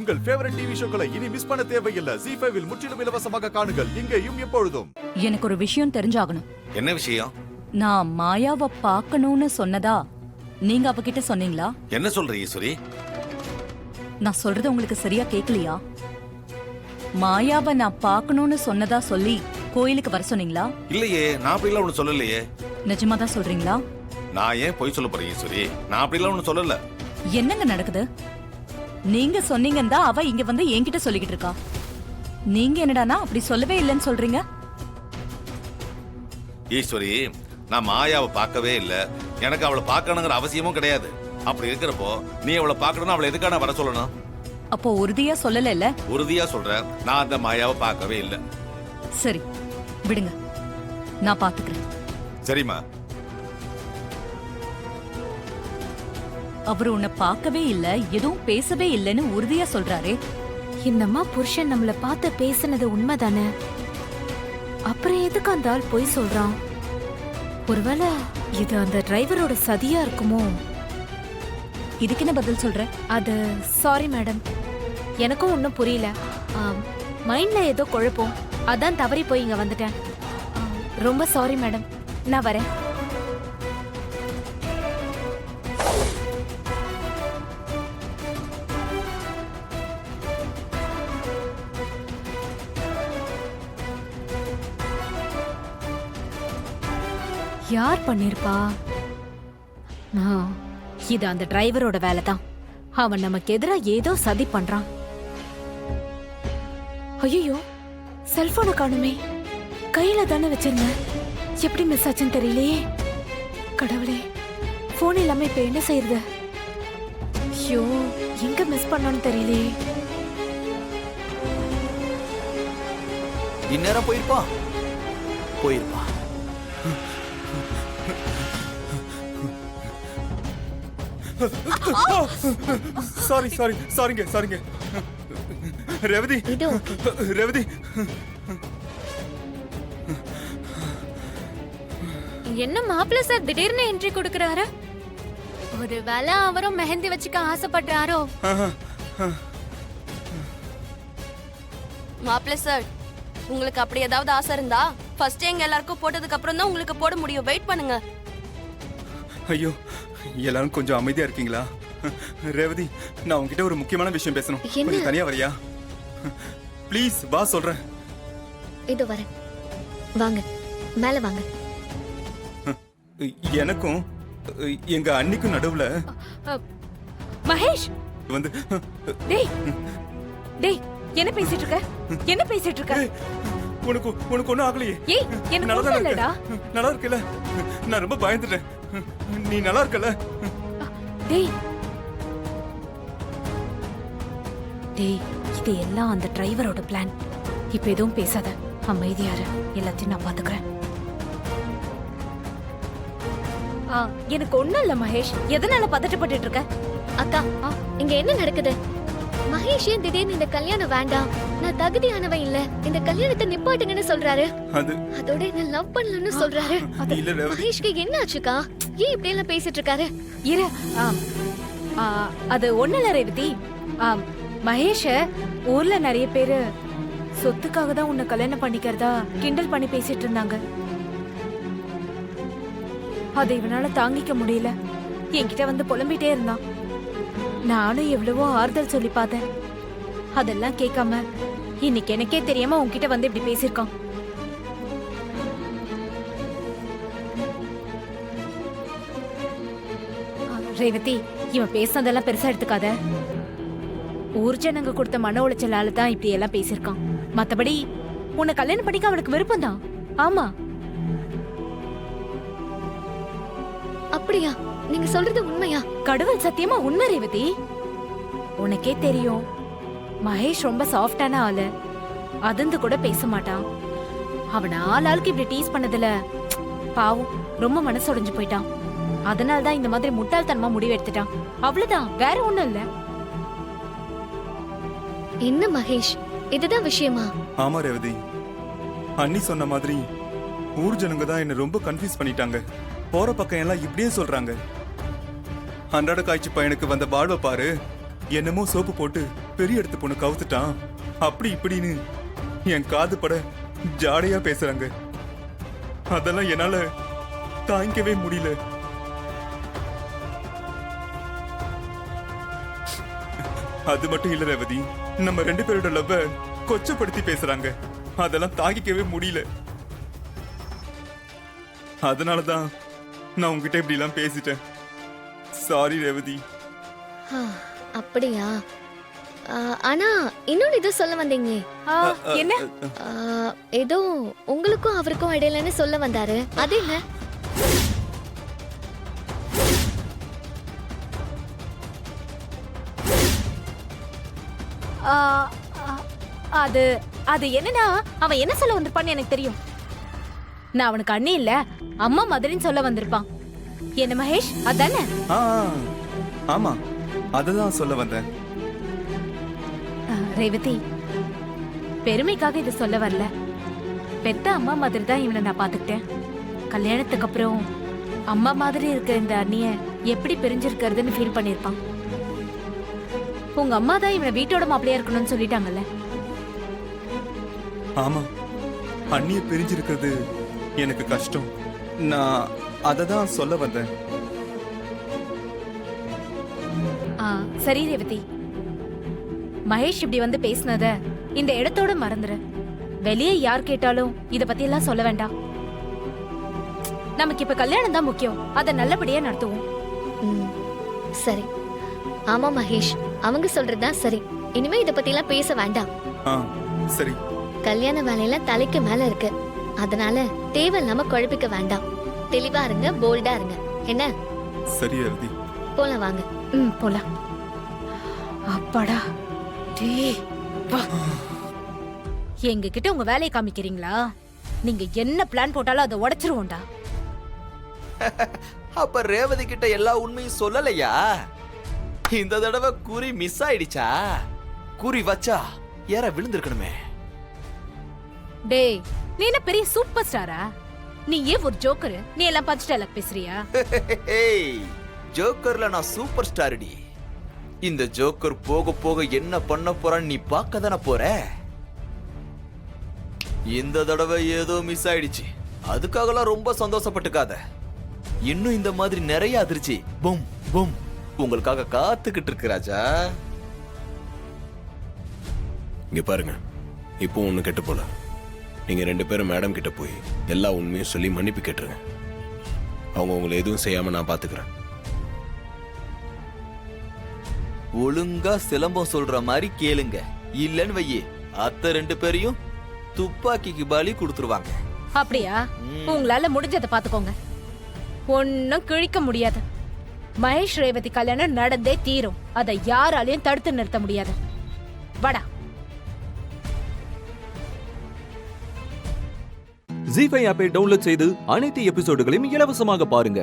உங்கள் favourite TV ஷோக்களை இனி miss பண்ண தேவையில்லை. ZEE5 இல் முற்றிலும் இலவசமாக காணுங்கள். இங்கேயும் எப்பொழுதும். எனக்கு ஒரு விஷயம் தெரிஞ்சாகணும். என்ன விஷயம்? நான் மாயாவை பார்க்கணும்னு சொன்னதா நீங்க அவகிட்ட சொன்னீங்களா? என்ன சொல்ற ஈஸ்வரி? நான் சொல்றது உங்களுக்கு சரியா கேக்கலையா? மாயாவை நான் பார்க்கணும்னு சொன்னதா சொல்லி கோயிலுக்கு வர சொன்னீங்களா? இல்லையே, நான் அப்படிலாம் ஒண்ணு சொல்லலையே. நிஜமா தான் சொல்றீங்களா? நான் ஏன் பொய் சொல்ல போறேன் ஈஸ்வரி? நான் அப்படிலாம் ஒண்ணு சொல்லல. என்னங்க நடக்குது? நீங்க சொன்னீங்கன்னா அவ இங்க வந்து என்கிட்ட சொல்லிக்கிட்டு இருக்கா. நீங்க என்னடானா அப்படி சொல்லவே இல்லைன்னு சொல்றீங்க? ஈஸ்வரி, நான் மாயாவை பார்க்கவே இல்ல. எனக்கு அவளை பார்க்கணுங்கிற அவசியமும் கிடையாது. அப்படி இருக்கிறப்போ நீ அவளை பார்க்கணும்னு அவளை எதுக்கான வர சொல்லணும்? அப்போ உறுதியா சொல்லல? உறுதியா சொல்றேன், நான் அந்த மாயாவை பார்க்கவே இல்லை. சரி விடுங்க, நான் பாத்துக்கிறேன். சரிம்மா. அவரு உன்னை பார்க்கவே இல்ல, எதுவும் பேசவே இல்லைன்னு உறுதியா சொல்றாரே. இந்தம்மா புருஷன் நம்மள பார்த்து பேசுனது உண்மைதானே? அப்புறம் எதுக்கு அந்த ஆள் பொய் சொல்றான்? ஒருவேளை இது அந்த டிரைவரோட சதியா இருக்குமோ? இதுக்கு என்ன பதில் சொல்ற? அது சாரி மேடம், எனக்கும் ஒன்றும் புரியல. மைண்ட்ல ஏதோ குழப்பம், அதான் தவறி போய் இங்க வந்துட்டேன். ரொம்ப சாரி மேடம், நான் வரேன். யார் பண்ணிருப்பா? இது அந்த டிரைவரோட வேலை தான். அவன் நமக்கு எதிரா ஏதோ சதி பண்றான். ஐயோ, செல்போனை காணுமே. கையில தானே வச்சிருந்தேன், எப்படி மிஸ் ஆச்சுன்னு தெரியலையே. கடவுளே, போன் இல்லாம இப்ப என்ன செய்யறது? ஐயோ, எங்க மிஸ் பண்ணான்னு தெரியலையே. இந்நேரம் போயிருப்பா. சாரிங்க. ரேவதி, ரேவதி, என்ன மாப்பிள்ள சார் திடீர்னு என்ட்ரி கொடுக்கறாரு? ஒருவேளை அவரும் மெஹந்தி வச்சுக்க ஆசைப்படுறாரோ? மாப்பிள்ள சார், உங்களுக்கு அப்படி ஏதாவது ஆசை இருந்தா ஃபர்ஸ்ட் எங்க எல்லாருக்கும் போட்டதுக்கு அப்புறம் தான் உங்களுக்கு போட முடியும். வெயிட் பண்ணுங்க. ஐயோ, எல்லாரும் கொஞ்சம் அமைதியா இருக்கீங்களா? ரேவதி, நான் உங்ககிட்ட ஒரு முக்கியமான விஷயம் பேசணும். கொஞ்சம் தனியா வரியா? ப்ளீஸ் வா, சொல்றேன். இதோ வரேன், வாங்க மேல வாங்க. எனக்கும் எங்க அண்ணிக்கும் நடுவுல மகேஷ் வந்து டேய் டேய், என்ன பேசிட்டு இருக்க? உனக்கு ஒண்ணும் ஆகலையே? ஏய், எனக்கு ஒண்ணும் இல்லடா. நல்லா இருக்கல? நான் ரொம்ப பயந்துட்டேன். நீ நல்லா இருக்கல? டேய் டேய், இது எல்லாம் அந்த டிரைவரோட பிளான். இப்ப எதுவும் பேசாத, அமைதியாரு. எல்லாத்தையும் நான் பாத்துக்கிறேன். எனக்கு ஒண்ணும் இல்ல மகேஷ். எதனால பதட்டப்பட்டு இருக்க? அக்கா, இங்க என்ன நடக்குது? மகேஷ் ஏன் திடீர்னு இந்த கல்யாணம் வேண்டாம், நான் தகுதியானவன் இல்ல, இந்த கல்யாணத்தை நிப்பாட்டுங்கன்னு சொல்றாரு. அதோட என்ன லவ் பண்ணலன்னு சொல்றாரு. மகேஷ்க்கு என்ன ஆச்சுக்கா? ஏன் இப்படி எல்லாம் பேசிட்டு இருக்காரு? இரு, அது ஒண்ணு இல்ல ரேவதி. மகேஷ ஊர்ல நிறைய பேரு சொத்துக்காக தான் உன்னை கல்யாணம் பண்ணிக்கிறதா கிண்டல் பண்ணி பேசிட்டு இருந்தாங்க. அதை இவனால தாங்கிக்க முடியல, என்கிட்ட வந்து புலம்பிட்டே இருந்தான். நானும் எவ்வளவோ ஆறுதல் சொல்லி பார்த்தேன், அதெல்லாம் கேட்காம இன்னைக்கு எனக்கே தெரியாம உன்கிட்ட வந்து இப்படி பேசிருக்கான். ரேவதி, இவன் பேசினதெல்லாம் பெருசா எடுத்துக்காத. ஊர் ஜனங்க கொடுத்த மன உளைச்சலால தான் இப்படி எல்லாம் பேசிருக்கான். மத்தபடி உன்னை கல்யாணம் பண்ணிக்க அவனுக்கு விருப்பம் தான். ஆமா. அப்படியா? நீங்க சொல்றது உண்மையா? கடவுள் சத்தியமா உண்மை ரேவதி. உனக்கே தெரியும், மகேஷ் ரொம்ப சாஃப்டான ஆளு. அதிர்ந்து கூட பேச மாட்டான். அவனை ஆளாளுக்கு இப்படி டீஸ் பண்ணதுல பாவம் ரொம்ப மனசு உடைஞ்சு போயிட்டான். அதனால்தான் இந்த மாதிரி முட்டாள்தனமா முடிவு எடுத்துட்டான். அவ்வளவுதான், வேற ஒண்ணும் இல்ல. என்ன மகேஷ், இதுதான் விஷயமா? ஆமா ரேவதி, அண்ணி சொன்ன மாதிரி ஊர் ஜனங்க தான் என்ன ரொம்ப கன்ஃபியூஸ் பண்ணிட்டாங்க. போற பக்கம் எல்லாம் இப்படியே சொல்றாங்க. அன்றாட காய்ச்சி பையனுக்கு வந்த வாழ்வை பாரு, என்னமோ சோப்பு போட்டு பெரிய இடத்து பொண்ணு கவுத்துட்டான் அப்படி இப்படின்னு என் காது பட ஜாடையா பேசுறாங்க. அதெல்லாம் என்னால தாங்கிக்கவே முடியல. அது மட்டும் இல்ல ரேவதி, நம்ம 2 பேரோட லவ்வ கொச்சப்படுத்தி பேசுறாங்க. அதெல்லாம் தாங்கிக்கவே முடியல. அதனாலதான் நான் உங்ககிட்ட இப்படி எல்லாம் பேசிட்டேன். சாரி ரேவதி. அப்படியா? ஆனா இன்னொன்னு இது சொல்ல வந்தீங்க. என்ன? ஏதோ உங்களுக்கும் அவருக்கும் இடையிலன்னு சொல்ல வந்தாரு. அது என்ன? ஆ, ஆ, அது அது என்னன்னா அவன் என்ன சொல்ல வந்திருப்பான்னு எனக்கு தெரியும். நான் அவனுக்கு அண்ணி இல்ல அம்மா மாதிரின்னு சொல்ல வந்திருப்பான். என்ன மகேஷ், அதானே? ஆமா, அததான் சொல்ல வந்தேன். ரேவதி, பெருமைக்காக இது சொல்ல வரல. பெத்த அம்மா மாதிரி தான் இவனை நான் பாத்துக்கிட்டேன். கல்யாணத்துக்கு அப்புறம் அம்மா மாதிரி இருக்க இந்த அண்ணிய எப்படி பிரிஞ்சிருக்கிறதுன்னு ஃபீல் பண்ணிருப்பான். உங்க அம்மா தான் இவனை வீட்டோட மாப்பிளையா இருக்கணும்னு சொல்லிட்டாங்கல்ல. ஆமா, அண்ணிய பிரிஞ்சிருக்கிறது எனக்கு கஷ்டம். நான் அததான் சொல்ல வந்தேன். சரி ரேவதி, மகேஷ் இப்படி வந்து பேசினத இந்த இடத்தோட மறந்துரு. வெளியே யார் கேட்டாலும் இத பத்தி எல்லாம் சொல்ல வேண்டாம். நமக்கு இப்ப கல்யாணம் தான் முக்கியம். அதை நல்லபடியா நடத்துவோம். சரி. ஆமா மகேஷ், அவங்க சொல்றதுதான் சரி. இனிமே இத பத்தி எல்லாம் பேச வேண்டாம். சரி. கல்யாண வேலையெல்லாம் தலைக்கு மேல இருக்கு. அதனால தேவையில்லாம குழப்பிக்க வேண்டாம். தெளிவா இருங்க, போல்டா இருங்க. என்ன? சரி ரேவதி, போலாம் வாங்க. போலாம். அப்பாடா, எங்க கிட்ட உங்க வேலையை காமிக்கிறீங்களா? நீங்க என்ன பிளான் போட்டாலும் அதை உடைச்சிருவோம்டா. அப்ப ரேவதி கிட்ட எல்லா உண்மையும் சொல்லலையா? இந்த தடவை குறி மிஸ் ஆயிடுச்சா? குறி வச்சா யார விழுந்திருக்கணுமே. டேய், நீ என்ன பெரிய சூப்பர் ஸ்டாரா? நீ ஏன் ஒரு ஜோக்கர்? நீ எல்லாம் பஞ்ச் டயலாக் பேசுறியா? ஜோக்கர்ல நான் சூப்பர் ஸ்டார்டி. இந்த ஜோக்கர் போக போக என்ன பண்ண போறான்னு நீ பார்க்க தானே போற. இந்த தடவை ஏதோ மிஸ் ஆயிடுச்சு. அதுக்காகலாம் ரொம்ப சந்தோஷப்பட்டுக்காத. இன்னும் இந்த மாதிரி நிறைய அதிர்ச்சி பூம் பூம் உங்களுக்காக காத்துக்கிட்டு இருக்கு ராஜா. இங்க பாருங்க, இப்போ ஒண்ணு கெட்டு போல. நீங்க 2 பேரும் மேடம் கிட்ட போய் எல்லா உண்மையும் சொல்லி மன்னிப்பு கேட்டுருங்க. அவங்க உங்களை எதுவும் செய்யாம நான் பாத்துக்கிறேன். ஒழுங்கா சிலம்பம் சொல்ற மாதிரி கேளுங்க. இல்லன்னு வையே, அத்த 2 பேரையும் துப்பாக்கிக்கு பலி கொடுத்துருவாங்க. அப்படியா? உங்களால முடிஞ்சதை பாத்துக்கோங்க. ஒன்னும் கிழிக்க முடியாது. மகேஷ் ரேவதி கல்யாணம் நடந்தே தீரும். அதை யாராலையும் தடுத்து நிறுத்த முடியாது. வாடா. ஜீ5 ஆப்பை டவுன்லோட் செய்து அனைத்து எபிசோடுகளையும் இலவசமாக பாருங்க.